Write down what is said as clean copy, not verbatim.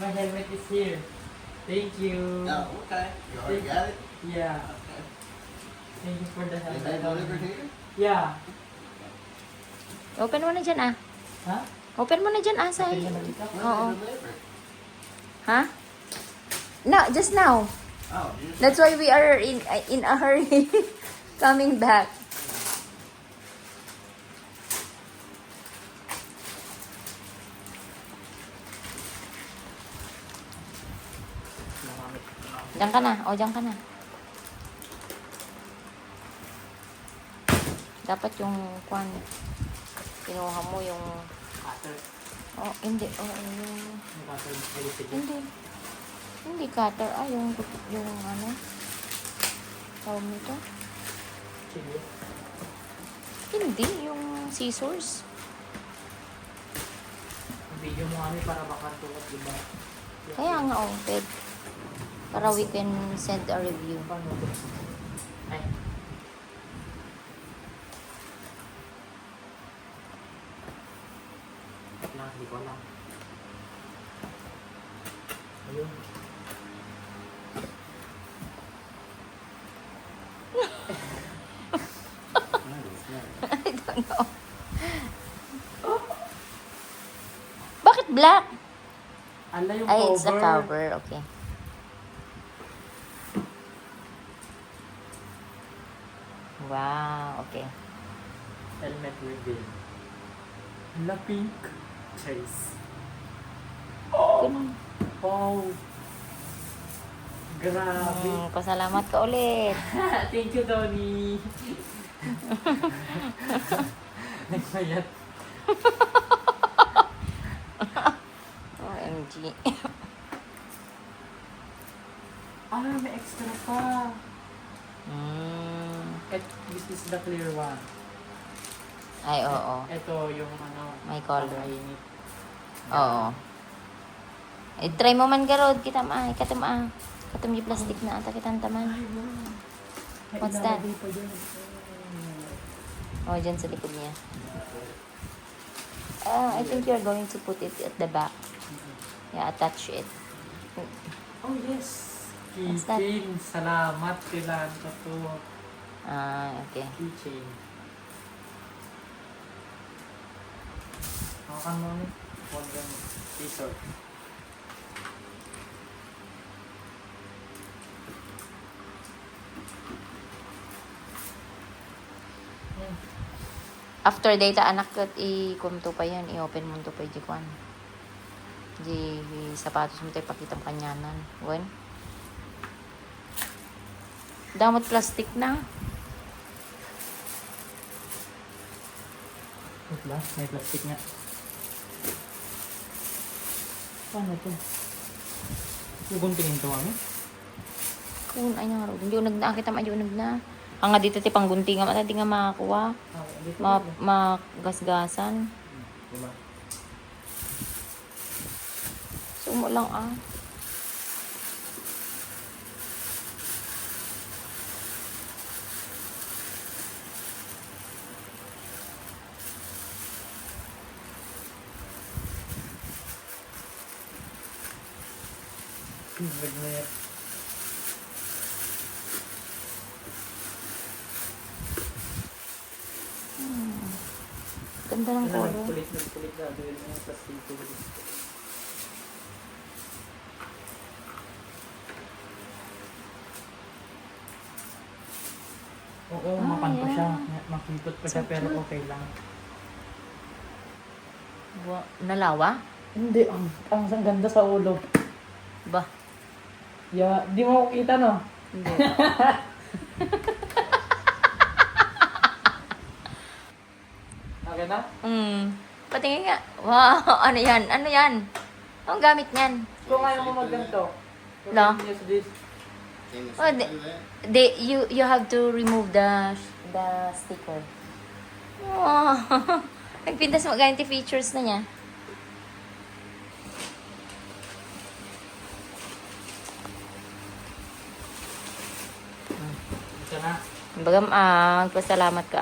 My helmet is here. Thank you. Oh, okay. You already got it? Yeah. Okay. Thank you for the help. Is that delivered here? Yeah. Open mo na dyan, ah. Ha? Open mo na dyan, ah, Sai. Open mo na dito? When Oo. they deliver? Ha? No, just now. Oh, you just... That's why we are in a hurry coming back. Diyan ka na. O, diyan ka na. Dapat yung kwan. Kinuha mo yung... Cutter. Oh, hindi. Oh, yung... Yung cutter. Hindi. Hindi cutter. Ah, yung ano? Tawag nito? Sige. Hindi. Yung scissors. Video mo kami para makantukat, diba? Kaya nga, oh, Ped. Para we can send a review. Paano ito? Ay. Lang, hindi ko alam. Ayun. I don't know. Bakit black? Ala yung Ay, cover. it's the cover. Okay. Wow, okay. Helmet reveal. Ala, pink. Chase. Ganun. Wow. Grabe. Pasalamat ka ulit. Thank you, Donnie. Nagpayat. OMG. Ah, may extra pa. Mm. This is the clear one. Ay, oo. Ito yung ano. May color. Mainit. Oo. Eh, try mo man garod. Kita ma. Kita ma. Katum yung plastic na. Ata kitang taman. Ay, wow. May What's that? ilalagay pa dyan. Oh, dyan sa likod niya. I think you're going to put it at the back. Yeah, attach it. Oh, yes. What's that? Keychain. Salamat. Kailangan ko to. Ah, okay. Keychain. Hawakan mo ni. Huwag yung t-shirt. After data anak kat i-kumto pa yan. I-open mo to pa jikwan. Di sapatos mo tayo pakita mo kanyanan. Wen? Damot plastic na. Wait lang. May plastic nga. Paano to? Guguntingin to kami? Kung ay nga ro. Hindi unag na. Kita maadyo unag na. Ang nga dito ti panggunting nga. Mata di nga makakuha. Okay, dito. Magasgasan. Diba? Sumo lang ah. Magnet. Ganda ng color. Kulit na. Gawin mo sa plastic. Oo, mapan pa yeah. siya. Makipot pa siya, So pero cute. okay lang. Nalawa? Hindi, ang ganda sa ulo. Ba? Yeah, di mo kita, no? Hindi. Okay na? Patingin nga. Wow, ano yan? Ano yan? Anong gamit niyan? Kung ayaw mo magganto. No. Use this. Can you Oh, do that? You have to remove the sticker. Wow. Nagpintas mo ganito features na niya. Ito na. Bagam, magpasalamat ka.